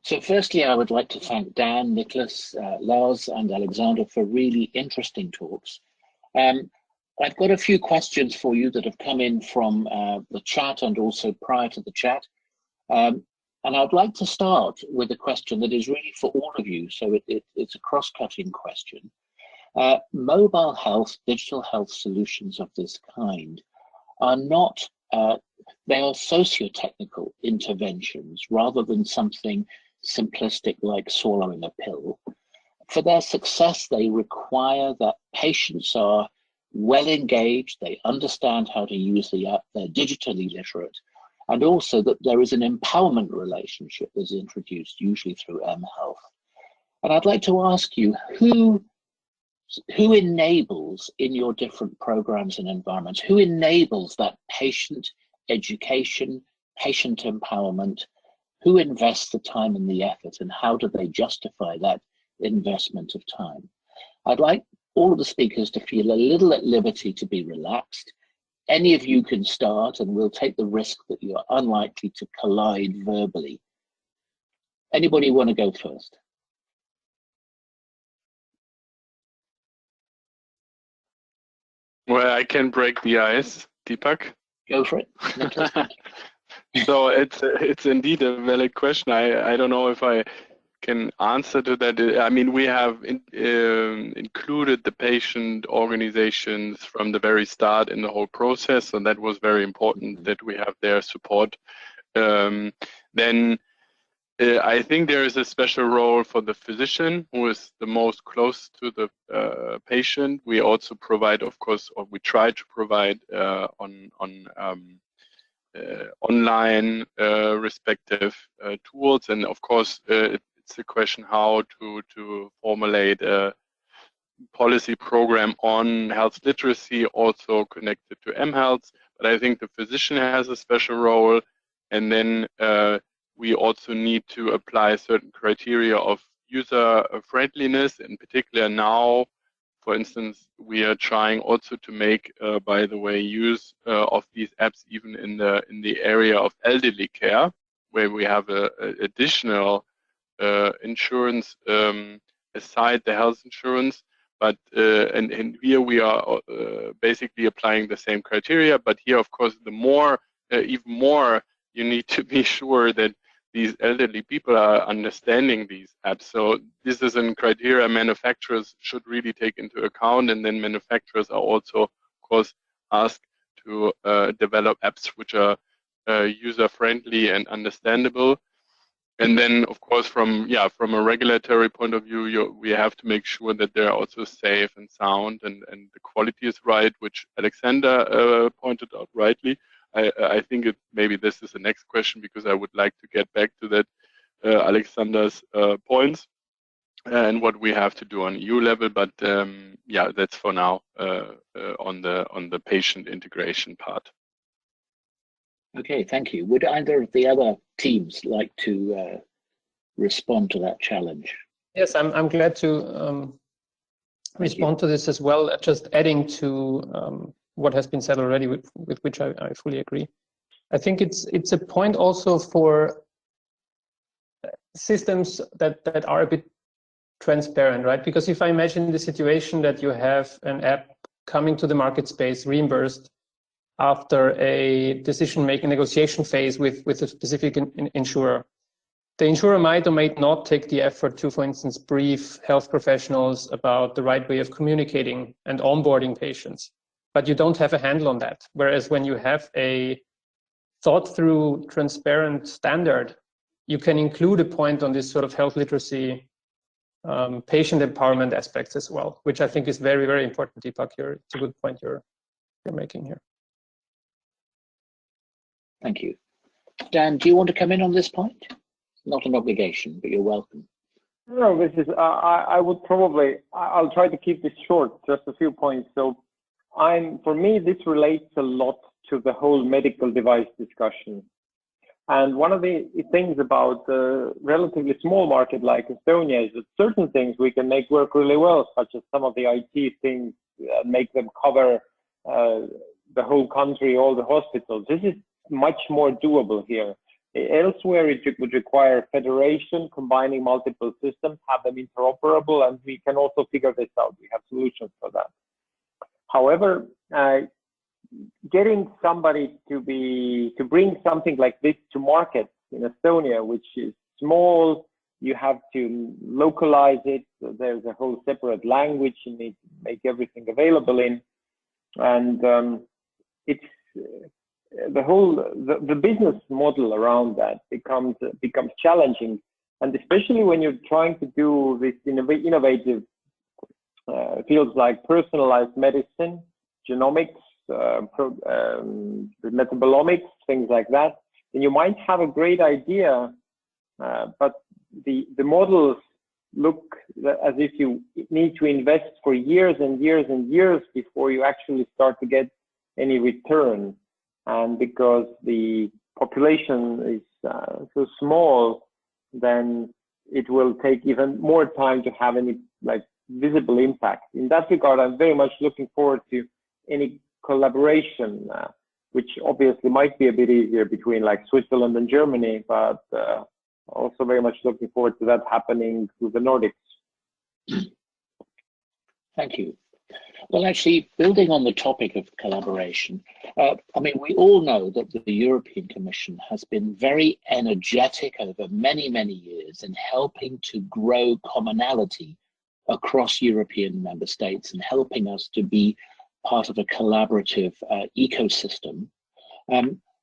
So firstly, I would like to thank Dan, Niklas, Lars, and Alexander for really interesting talks. I've got a few questions for you that have come in from the chat and also prior to the chat. And I'd like to start with a question that is really for all of you. So it's a cross-cutting question. Mobile health, digital health solutions of this kind are not, they are socio-technical interventions rather than something simplistic like swallowing a pill. For their success, they require that patients are well engaged, they understand how to use the app, they're digitally literate, and also that there is an empowerment relationship that's introduced, usually through mHealth. And I'd like to ask you, who enables in your different programs and environments, who enables that patient education, patient empowerment, who invests the time and the effort, and how do they justify that investment of time? I'd like all of the speakers to feel a little at liberty to be relaxed. Any of you can start, and we'll take the risk that you're unlikely to collide verbally. Anybody want to go first? Well, I can break the ice, Dipak. Go for it. So it's indeed a valid question. I don't know if I can answer to that. I mean, we have included the patient organizations from the very start in the whole process, and that was very important that we have their support. Then I think there is a special role for the physician, who is the most close to the patient. We also provide, of course, or we try to provide online respective tools, and of course it's a question how to formulate a policy program on health literacy, also connected to mHealth. But I think the physician has a special role, and then we also need to apply certain criteria of user friendliness. In particular now, for instance, we are trying also to make, by the way, use of these apps even in the area of elderly care, where we have a additional insurance aside the health insurance. But and here we are basically applying the same criteria. But here, of course, the more, even more, you need to be sure that these elderly people are understanding these apps. So this is a criteria manufacturers should really take into account, and then manufacturers are also, of course, asked to develop apps which are user-friendly and understandable. And then, of course, from a regulatory point of view, we have to make sure that they're also safe and sound, and the quality is right, which Alexander pointed out rightly. I think maybe this is the next question, because I would like to get back to that Alexander's points and what we have to do on EU level. But yeah, that's for now on the patient integration part. Okay, thank you. Would either of the other teams like to respond to that challenge? Yes, I'm glad to respond to this as well. Just adding to what has been said already, with which I fully agree. I think it's a point also for systems that are a bit transparent, right? Because if I imagine the situation that you have an app coming to the market space, reimbursed after a decision-making negotiation phase with a specific insurer, the insurer might or might not take the effort to, for instance, brief health professionals about the right way of communicating and onboarding patients. But you don't have a handle on that. Whereas when you have a thought-through, transparent standard, you can include a point on this sort of health literacy, patient empowerment aspects as well, which I think is very, very important, Dipak. It's a good point you're making here. Thank you. Dan, do you want to come in on this point? Not an obligation, but you're welcome. No, this is, I'll try to keep this short, just a few points. So for me, this relates a lot to the whole medical device discussion. And one of the things about a relatively small market like Estonia is that certain things we can make work really well, such as some of the IT things, make them cover the whole country, all the hospitals. This is much more doable here. Elsewhere, it would require federation, combining multiple systems, have them interoperable, and we can also figure this out. We have solutions for that. However, getting somebody to bring something like this to market in Estonia, which is small, you have to localize it. So there's a whole separate language you need to make everything available in, and it's the business model around that becomes challenging, and especially when you're trying to do this innovative fields like personalized medicine, genomics, metabolomics, things like that. Then you might have a great idea, but the models look as if you need to invest for years and years and years before you actually start to get any return. And because the population is so small, then it will take even more time to have any like visible impact. In that regard, I'm very much looking forward to any collaboration, which obviously might be a bit easier between like Switzerland and Germany, but also very much looking forward to that happening through the Nordics. Thank you. Well, actually, building on the topic of collaboration, I mean, we all know that the European Commission has been very energetic over many, many years in helping to grow commonality across European member states and helping us to be part of a collaborative ecosystem.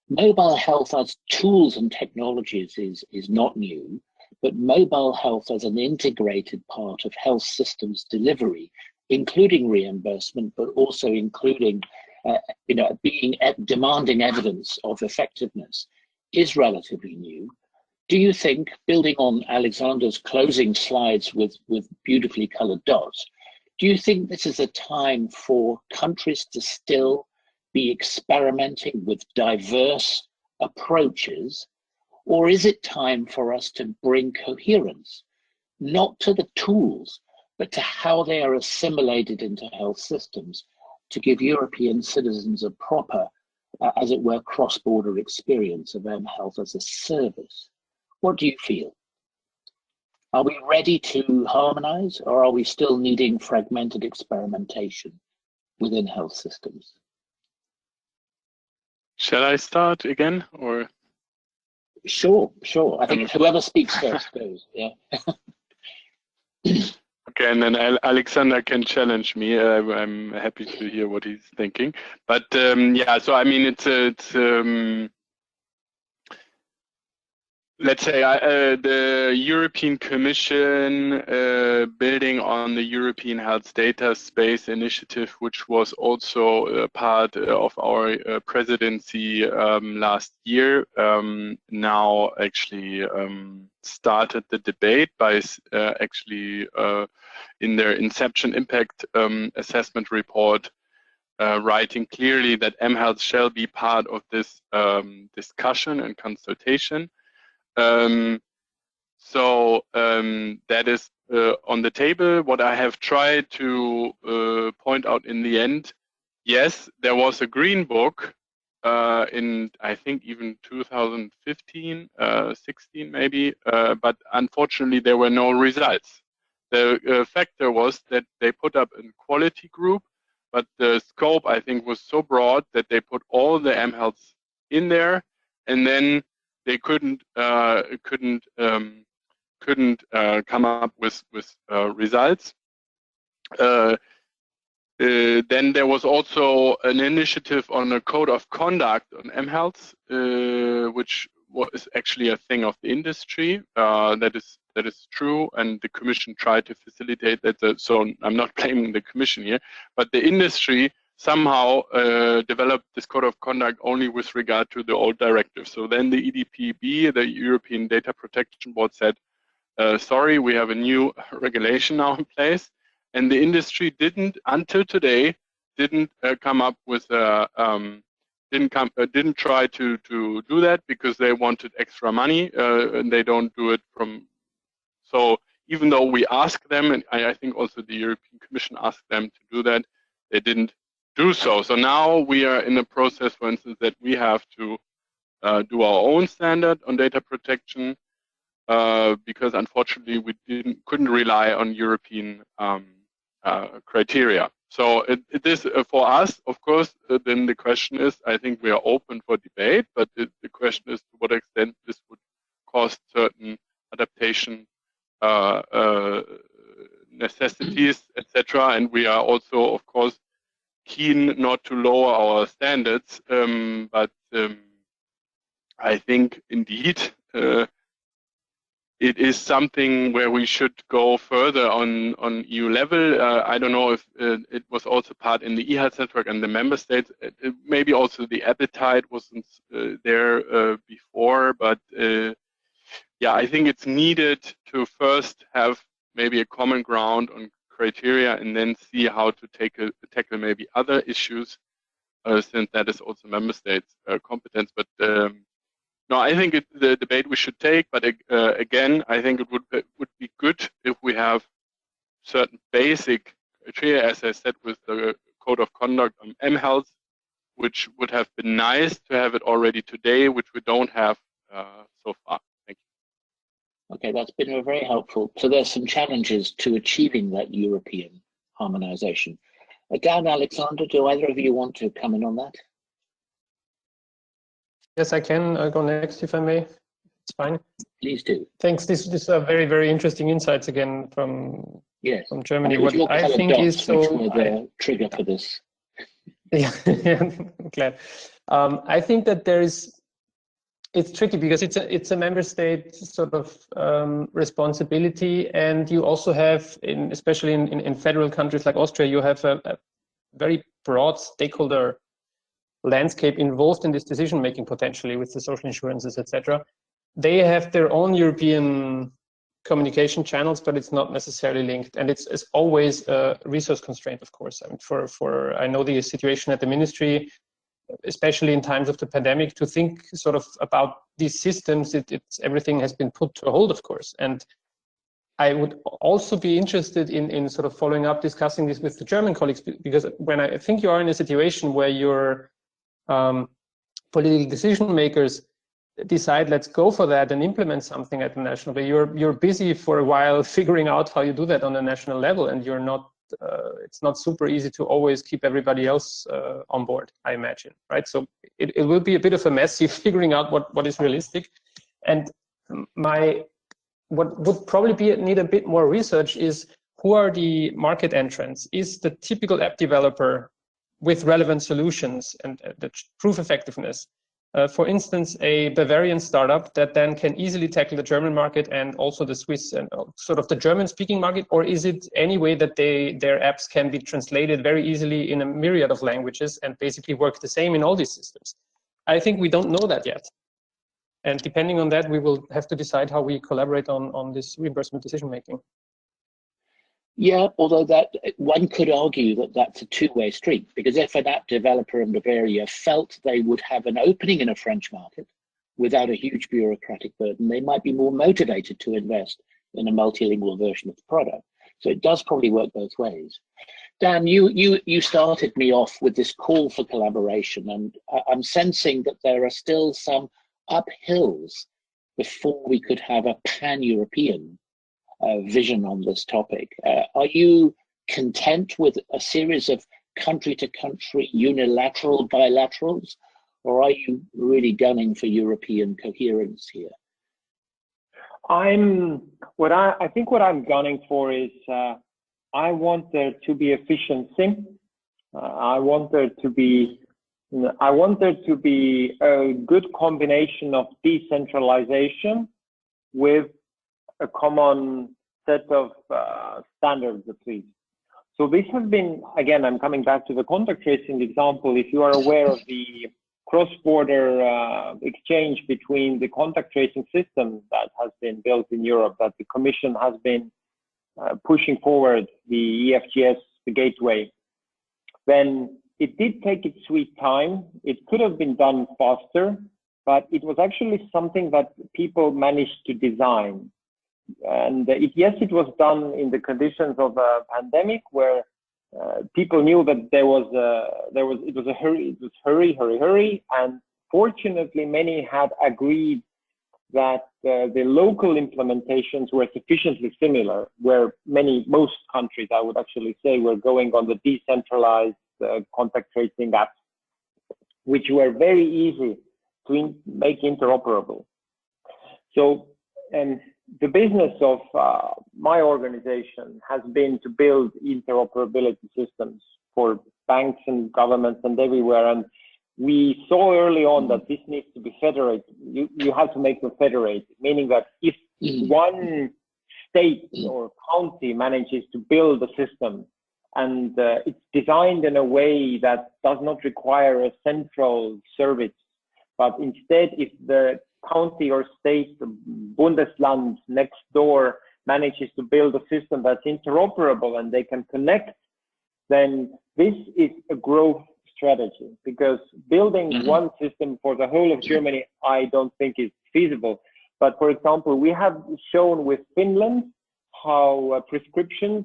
Mobile health as tools and technologies is not new, but mobile health as an integrated part of health systems delivery, including reimbursement, but also including demanding evidence of effectiveness, is relatively new. Do you think, building on Alexander's closing slides with beautifully colored dots, do you think this is a time for countries to still be experimenting with diverse approaches, or is it time for us to bring coherence, not to the tools, but to how they are assimilated into health systems to give European citizens a proper, as it were, cross-border experience of mHealth as a service? What do you feel? Are we ready to harmonize, or are we still needing fragmented experimentation within health systems? Shall I start again, or? Sure. I think whoever speaks first goes, yeah. Okay, and then Alexander can challenge me. I'm happy to hear what he's thinking. But yeah, so I mean, it's let's say the European Commission building on the European Health Data Space Initiative, which was also part of our presidency last year, now actually started the debate by actually in their Inception Impact Assessment report writing clearly that mHealth shall be part of this discussion and consultation. So that is on the table. What I have tried to point out in the end, yes, there was a green book in, I think, even 2015, 16 maybe, but unfortunately there were no results. The factor was that they put up a quality group, but the scope, I think, was so broad that they put all the mHealths in there, and then they couldn't come up with results. Then there was also an initiative on a code of conduct on mHealth, which was actually a thing of the industry. That is true, and the Commission tried to facilitate that. So I'm not blaming the Commission here, but the industry somehow developed this code of conduct only with regard to the old directive. So then the EDPB, the European Data Protection Board, said, sorry, we have a new regulation now in place. And the industry didn't, until today, didn't come up with, didn't try to do that because they wanted extra money, and they don't do it from. So even though we asked them, and I think also the European Commission asked them to do that, they didn't do so. So now we are in a process, for instance, that we have to do our own standard on data protection because unfortunately we couldn't rely on European criteria. So it is for us, of course. Then the question is, I think we are open for debate, but the question is to what extent this would cost certain adaptation necessities, etc. And we are also, of course, keen not to lower our standards, but I think indeed it is something where we should go further on EU level. I don't know if it was also part in the eHealth network and the member states. Maybe also the appetite wasn't there before, but yeah, I think it's needed to first have maybe a common ground on criteria and then see how to tackle maybe other issues, since that is also member states' competence. But no, I think the debate we should take, but again, I think it would be good if we have certain basic criteria, as I said, with the code of conduct on mHealth, which would have been nice to have it already today, which we don't have so far. Thank you. Okay, that's been very helpful. So there's some challenges to achieving that European harmonization. Dan, Alexander, do either of you want to come in on that? Yes, I can. I'll go next if I may. It's fine. Please do. Thanks. These are very, very interesting insights again from Germany. What I think is so. Which were the trigger for this? Yeah, I'm glad. I think that it's tricky because it's a member state sort of responsibility, and you also have, especially in federal countries like Austria, you have a very broad stakeholder landscape involved in this decision making, potentially with the social insurances, etc. They have their own European communication channels, but it's not necessarily linked, and it's always a resource constraint, of course. I mean, I know the situation at the ministry, especially in times of the pandemic, to think sort of about these systems. Everything has been put to a hold, of course, and I would also be interested in sort of following up, discussing this with the German colleagues, because when I think you are in a situation where your political decision makers decide, let's go for that and implement something at the national level, you're busy for a while figuring out how you do that on a national level, and you're not. It's not super easy to always keep everybody else on board, I imagine, right? So it will be a bit of a messy figuring out what is realistic. And what would probably need a bit more research is, who are the market entrants? Is the typical app developer with relevant solutions and the proof effectiveness, for instance, a Bavarian startup that then can easily tackle the German market and also the Swiss and sort of the German-speaking market, or is it any way that their apps can be translated very easily in a myriad of languages and basically work the same in all these systems? I think we don't know that yet. And depending on that, we will have to decide how we collaborate on this reimbursement decision-making. Yeah, although that one could argue that that's a two-way street, because if an app developer in Bavaria felt they would have an opening in a French market without a huge bureaucratic burden, they might be more motivated to invest in a multilingual version of the product. So it does probably work both ways. Dan, you started me off with this call for collaboration, and I'm sensing that there are still some uphills before we could have a pan-European vision on this topic. Are you content with a series of country-to-country unilateral bilaterals, or are you really gunning for European coherence here? I think what I'm gunning for is I want there to be efficiency. I want there to be a good combination of decentralization with a common set of standards, at least. So this has been, again, I'm coming back to the contact tracing example. If you are aware of the cross-border exchange between the contact tracing system that has been built in Europe, that the Commission has been pushing forward, the EFGS, the gateway, then it did take its sweet time. It could have been done faster, but it was actually something that people managed to design. And yes, it was done in the conditions of a pandemic where people knew that it was hurry, and fortunately, many had agreed that the local implementations were sufficiently similar, where most countries, I would actually say, were going on the decentralized contact tracing apps, which were very easy to make interoperable. So, the business of my organization has been to build interoperability systems for banks and governments and everywhere. And we saw early on that this needs to be federated. You have to make them federated, meaning that if one state or county manages to build a system and it's designed in a way that does not require a central service, but instead if the county or state, the Bundesland next door manages to build a system that's interoperable and they can connect, then this is a growth strategy, because building one system for the whole of Germany, I don't think is feasible. But for example, we have shown with Finland how prescriptions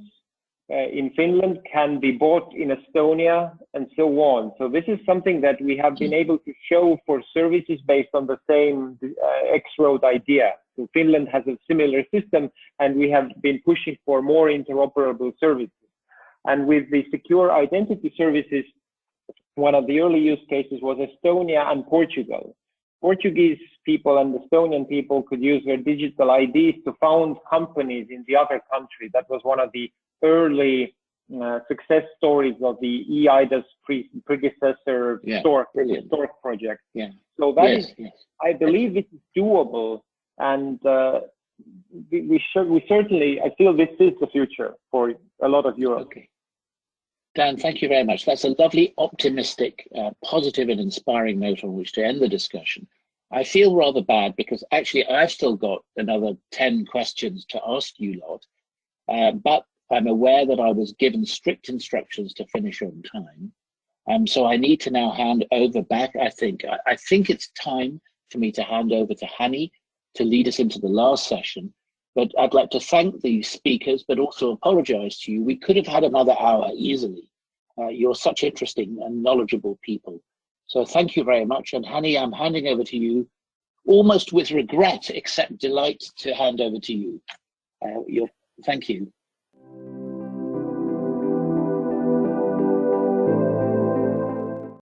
in Finland can be bought in Estonia and so on. So this is something that we have been able to show for services based on the same X-road idea. So Finland has a similar system, and we have been pushing for more interoperable services. And with the secure identity services, one of the early use cases was Estonia and Portugal. Portuguese people and Estonian people could use their digital IDs to found companies in the other country. That was one of the early success stories of the eIDAS predecessor Stork project. Yeah. So that is, I believe it is doable, and we certainly, I feel this is the future for a lot of Europe. Okay. Dan, thank you very much. That's a lovely, optimistic, positive and inspiring note on which to end the discussion. I feel rather bad because actually I've still got another 10 questions to ask you lot, but I'm aware that I was given strict instructions to finish on time. So I need to now hand over back, I think it's time for me to hand over to Hanni to lead us into the last session. But I'd like to thank the speakers, but also apologize to you. We could have had another hour easily. You're such interesting and knowledgeable people. So thank you very much. And Hanni, I'm handing over to you almost with regret, except delight to hand over to you. Thank you.